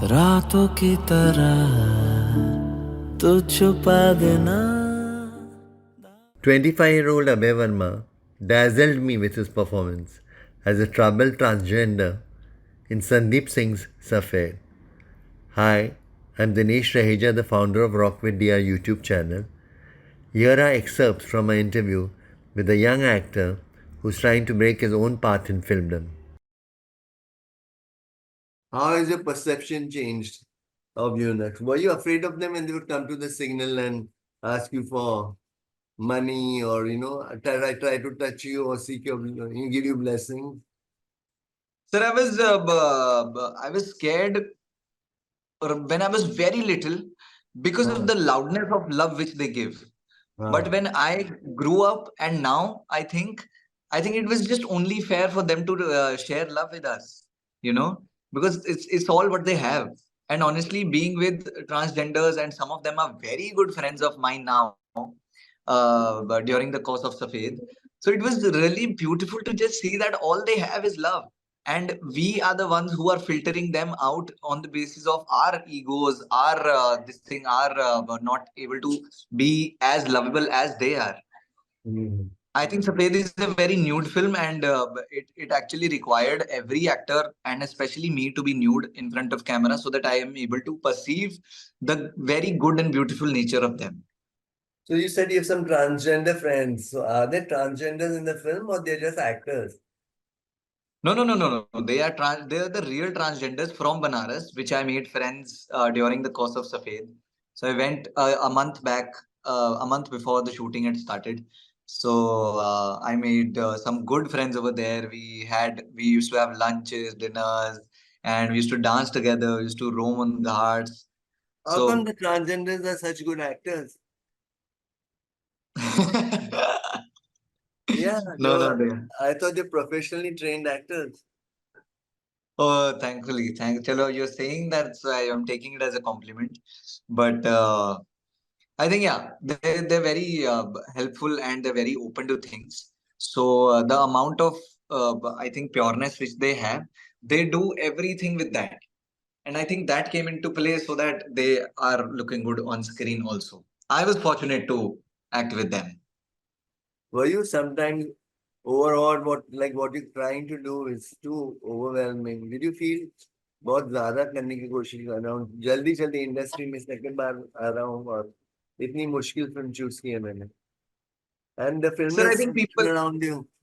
रातों की तरह तू छुपा देना. 25-year-old Abhay Verma dazzled me with his performance as a troubled transgender in Sandeep Singh's Safed. Hi, I'm Dinesh Raheja, the founder of Rock with DR YouTube channel. Here are excerpts from my interview with a young actor who's trying to break his own path in filmdom. How has your perception changed of eunuchs? Were you afraid of them when they would come to the signal and ask you for money or try to touch you or seek your give you blessings? Sir, I was scared when I was very little because of the loudness of love which they give. But when I grew up and now I think it was just only fair for them to share love with us, you know, because it's all what they have. And honestly, being with transgenders and some of them are very good friends of mine now, but during the course of Safed. So it was really beautiful to just see that all they have is love. And we are the ones who are filtering them out on the basis of our egos, our this thing, our not able to be as lovable as they are. I think Safed is a very nude film, and it actually required every actor and especially me to be nude in front of camera so that I am able to perceive the very good and beautiful nature of them. So you said you have some transgender friends. So are they transgenders in the film or they're just actors? No. They are the real transgenders from Banaras, which I made friends during the course of Safed. So I went a month back, a month before the shooting had started. So I made some good friends over there. We used to have lunches, dinners, and we used to dance together. We used to roam on the ghats. How come So the transgenders are such good actors? Yeah, no, they are. I thought they're professionally trained actors. Oh, thankfully, Chalo, you're saying that, so I'm taking it as a compliment. But I think yeah, they're very helpful and they're very open to things. So the amount of I think pureness which they have, they do everything with that, and I think that came into play so that they are looking good on screen also. I was fortunate to act with them. Were you sometimes overawed what you're trying to do is too overwhelming? Did you feel बहुत ज्यादा करने की कोशिश कर रहा हूँ जल्दी जल्दी इंडस्ट्री में सेकंड बार आ रहा हूँ और इतनी मुश्किल फिल्म चूज की है मैंने and the film Sir, I is think people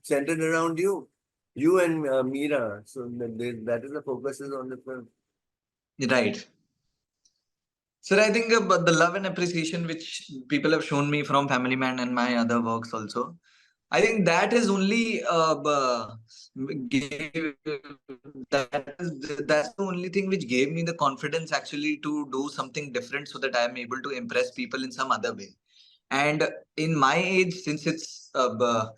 centered around you and Meera, so that is the focus is on the film. right. Sir, I think but the love and appreciation which people have shown me from Family Man and my other works also, I think that is only gave, that's the only thing which gave me the confidence actually to do something different so that I am able to impress people in some other way. And in my age, since it's the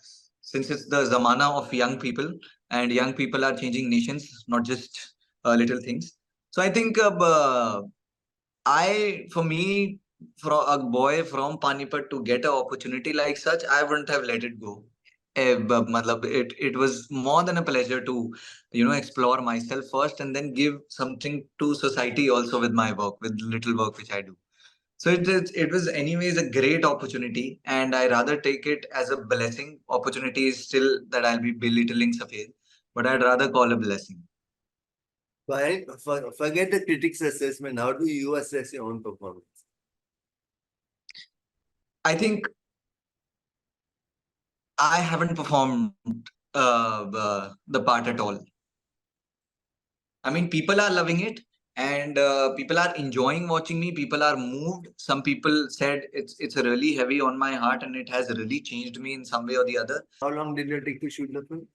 zamana of young people, and young people are changing nations, not just little things. So I think for me, for a boy from Panipat to get an opportunity like such, I wouldn't have let it go. It was more than a pleasure to, explore myself first and then give something to society also with my work, with little work which I do. So it was anyways a great opportunity, and I rather take it as a blessing. Opportunity is still that I'll be belittling Safed, but I'd rather call a blessing. Forget the critics' assessment. How do you assess your own performance? I think I haven't performed the part at all. I mean, people are loving it, and people are enjoying watching me. People are moved. Some people said it's really heavy on my heart, and it has really changed me in some way or the other. How long did it take to shoot the film?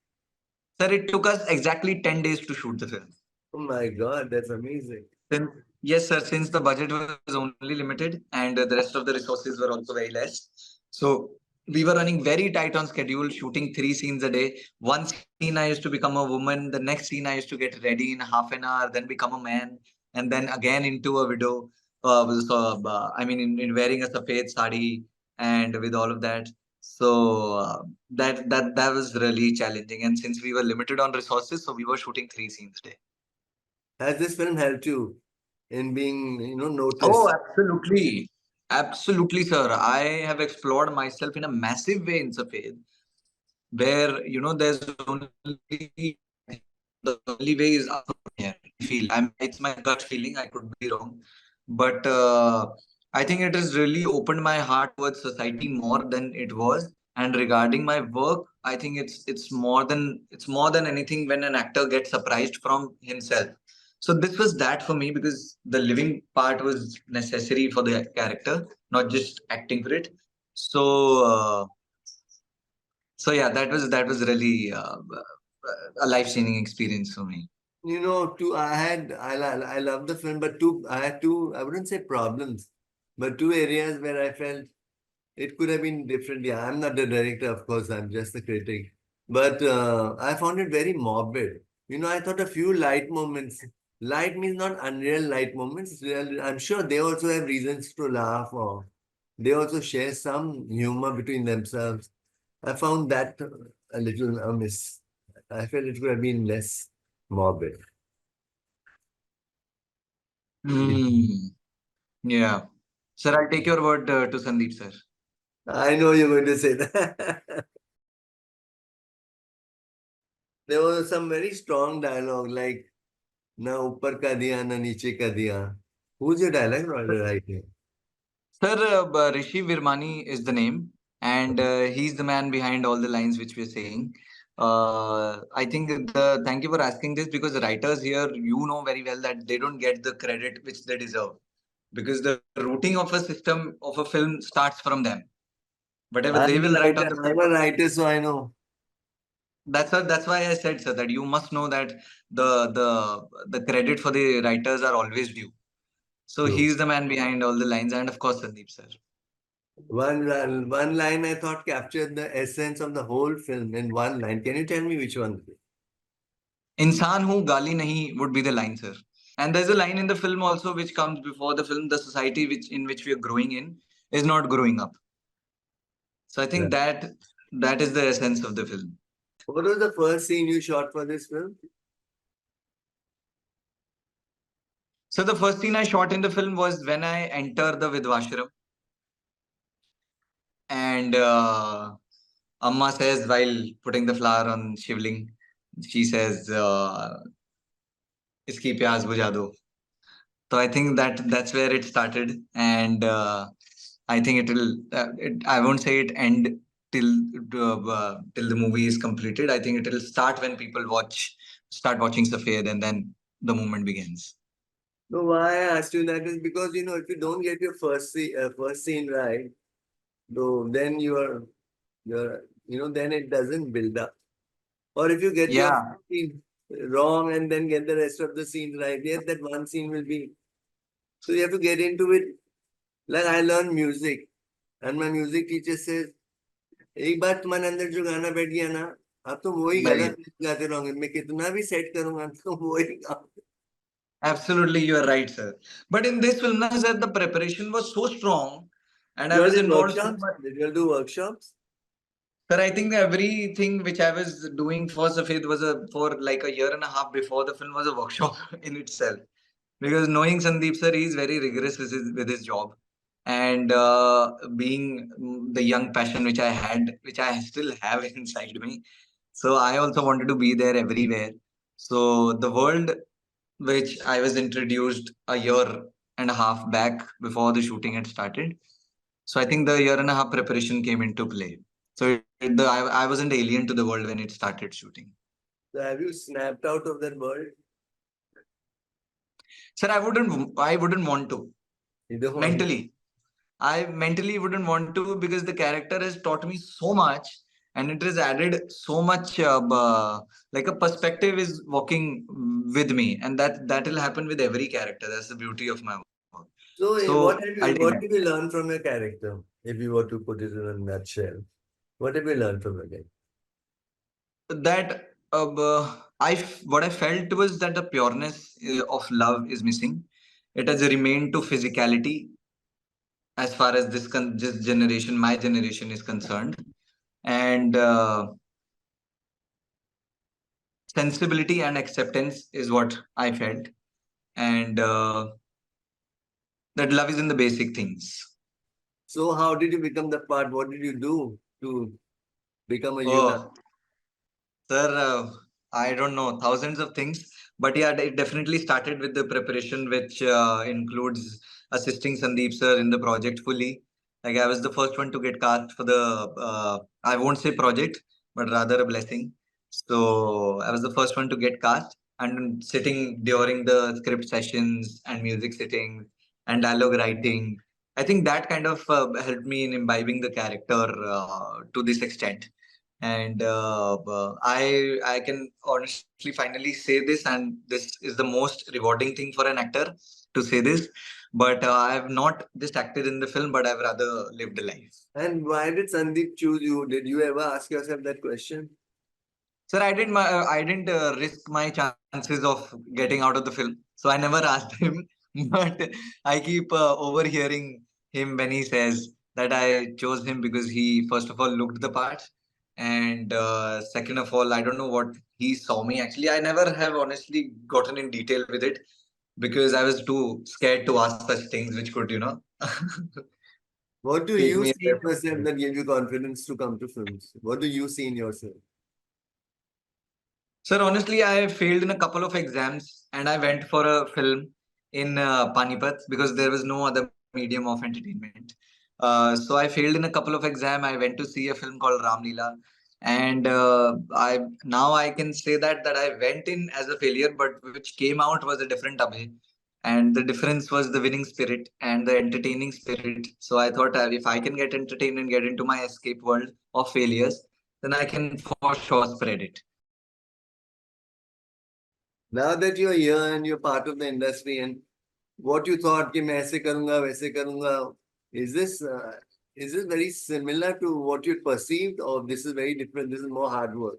Sir, it took us exactly 10 days to shoot the film. Oh my God, that's amazing. Since, yes, sir. Since the budget was only limited and the rest of the resources were also very less, so we were running very tight on schedule, shooting 3 scenes a day. One scene I used to become a woman. The next scene I used to get ready in half an hour, then become a man, and then again into a widow. I mean, in wearing a safed sari and with all of that. So that was really challenging. And since we were limited on resources, so we were shooting 3 scenes a day. Has this film helped you in being, Oh, noticed. absolutely. Absolutely, sir. I have explored myself in a massive way in Safed, where, there's only, the only way is up from here. I feel it's my gut feeling. I could be wrong, but I think it has really opened my heart towards society more than it was. And regarding my work, I think it's more than anything when an actor gets surprised from himself. So this was that for me because the living part was necessary for the character, not just acting for it. So. So yeah, that was really a life-changing experience for me. I love the film, but I had two, I wouldn't say problems, but two areas where I felt it could have been different. Yeah, I'm not the director, of course, I'm just the critic. But I found it very morbid. I thought a few light moments, light means not unreal light moments, real, I'm sure they also have reasons to laugh, or they also share some humor between themselves. I found that a little amiss. I felt it could have been less morbid. Hmm. Yeah. Sir, I'll take your word to Sandeep, sir. I know you're going to say that. There was some very strong dialogue like na upar ka diya na niche ka diya. Who's your dialogue writer? Sir, Rishi Virmani is the name, and he's the man behind all the lines which we're saying. I think thank you for asking this because the writers here, very well that they don't get the credit which they deserve because the routing of a system of a film starts from them. Whatever they will write on the I'm a paper. writer, so I know. That's why I said, sir, that you must know that the credit for the writers are always due. So True. he's the man behind all the lines, and of course Sandeep sir. One line I thought captured the essence of the whole film in one line. Can you tell me which one? इंसान हूँ गाली नहीं would be the line, sir. And there's a line in the film also which comes before the film. The society which we are growing in is not growing up. So I Yeah. think that is the essence of the film. What was the first scene you shot for this film? So the first scene I shot in the film was when I enter the Vidvashram and Amma says while putting the flower on Shivling, she says, "Iski pyas bujha do." So I think that's where it started, and I think it will. I won't say it end till the movie is completed. I think it will start when people start watching Safed, and then the movement begins. No, why I asked you that is because if you don't get your first scene right, though then then it doesn't build up. Or if you get your Yeah, scene wrong and then get the rest of the scene right, yes, that one scene will be. So you have to get into it. Like I learned music, and my music teacher says, एक बार तुम्हारे अंदर जो गाना बैठ गया ना, अब तुम वही very गलत गाते रहोगे, मैं कितना भी सेट करूंगा तुम वही गाओ. absolutely you are right, sir. But in this film, na, sir, the preparation was so strong, and I You all was did involved so workshops? much. Did you all do workshops? Sir, I think everything which I was doing for Safed was for like a year and a half before the film was a workshop in itself. Because knowing Sandeep sir, he is very rigorous with his job, and being the young passion which I had, which I still have inside me. So I also wanted to be there everywhere. So the world which I was introduced a year and a half back before the shooting had started. So I think the year and a half preparation came into play. So I wasn't alien to the world when it started shooting. So have you snapped out of that world? Sir, I wouldn't want to You don't want to. mentally. I mentally wouldn't want to because the character has taught me so much and it has added so much like a perspective is walking with me and that will happen with every character. That's the beauty of my work. So So I'll take what that. did you learn from your character? If you were to put it in a nutshell, what have you learned from your character? That what I felt was that the pureness of love is missing. It has remained to physicality as far as this generation, my generation is concerned, and sensibility and acceptance is what I felt. And that love is in the basic things. So how did you become the part? What did you do to become a Yuna? Oh, sir, I don't know, thousands of things. But yeah, it definitely started with the preparation, which includes assisting Sandeep sir in the project fully. Like I was the first one to get cast for the, I won't say project, but rather a blessing. So I was the first one to get cast and sitting during the script sessions and music sittings and dialogue writing. I think that kind of helped me in imbibing the character to this extent. And I can honestly finally say this, and this is the most rewarding thing for an actor to say this. But I have not just acted in the film, but I've rather lived a life. And why did Sandeep choose you? Did you ever ask yourself that question? Sir, I didn't risk my chances of getting out of the film, so I never asked him. But I keep overhearing him when he says that I chose him because he first of all looked the part, and second of all, I don't know what he saw me. Actually, I never have honestly gotten in detail with it because I was too scared to ask such things, which could What do take you me see in away from yourself him. that gave you confidence to come to films? What do you see in yourself? Sir, honestly, I failed in a couple of exams and I went for a film in Panipat because there was no other medium of entertainment. So I failed in a couple of exams. I went to see a film called Ramlila, and I now I can say that I went in as a failure, but which came out was a different Abhay, and the difference was the winning spirit and the entertaining spirit. So I thought if I can get entertained and get into my escape world of failures, then I can for sure spread it. Now that you're here and you're part of the industry, and what you thought कि मैं ऐसे करूँगा वैसे करूँगा, is this very similar to what you perceived, or this is very different? This is more hard work.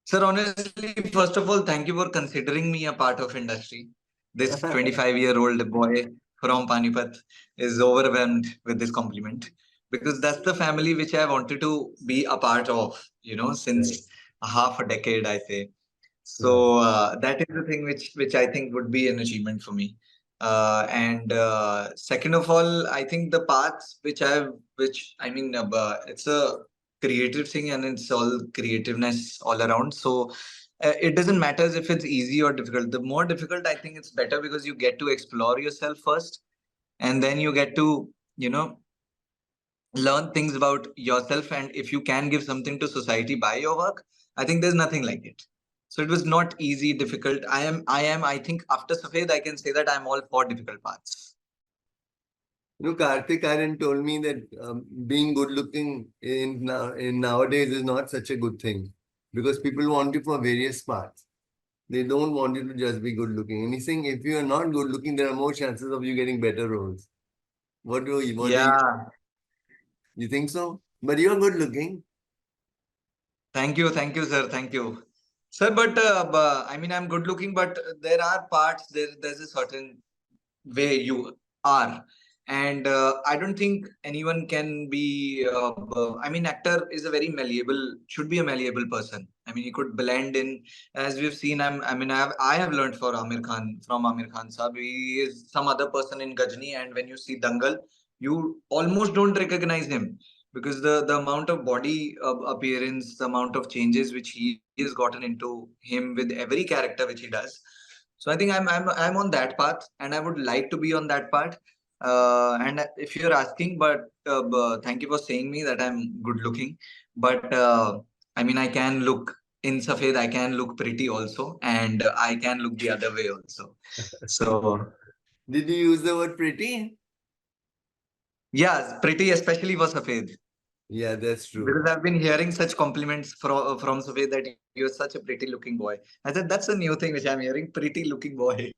Sir, honestly, first of all, thank you for considering me a part of industry. This 25-year-old boy from Panipat is overwhelmed with this compliment because that's the family which I wanted to be a part of, Right. since a half a decade, I say. Yeah. So that is the thing which I think would be an achievement for me. And second of all, I think the paths which I mean, it's a creative thing and it's all creativeness all around. So it doesn't matter if it's easy or difficult. The more difficult, I think it's better because you get to explore yourself first, and then you get to learn things about yourself. And if you can give something to society by your work, I think there's nothing like it. So it was not easy, difficult. I think after Safed, I can say that I'm all for difficult paths. Karthik Aryan told me that being good looking in nowadays is not such a good thing because people want you for various parts. They don't want you to just be good looking. And he's saying if you are not good looking, there are more chances of you getting better roles. Yeah. You think so? But you're good looking. Thank you, sir. Thank you, sir. But I mean, I'm good looking, but there are parts. There's a certain way you are, and I don't think anyone can be. I mean, actor is a very malleable. Should be a malleable person. I mean, he could blend in, as we've seen. I mean, I have learned for Aamir Khan from Aamir Khan Sahab. He is some other person in Gajni, and when you see Dangal, you almost don't recognize him because the amount of body appearance, the amount of changes which he has gotten into him with every character which he does. So I think I'm on that path, and I would like to be on that path. And if you're asking, but thank you for saying me that I'm good looking. But I mean, I can look in Safed, I can look pretty also, and I can look the other way also. So Did you use the word pretty? yeah, pretty, especially for Safed. Yeah, that's Because true. I've been hearing such compliments from Safed that you're such a pretty looking boy. I said that's a new thing which I'm hearing, pretty looking boy.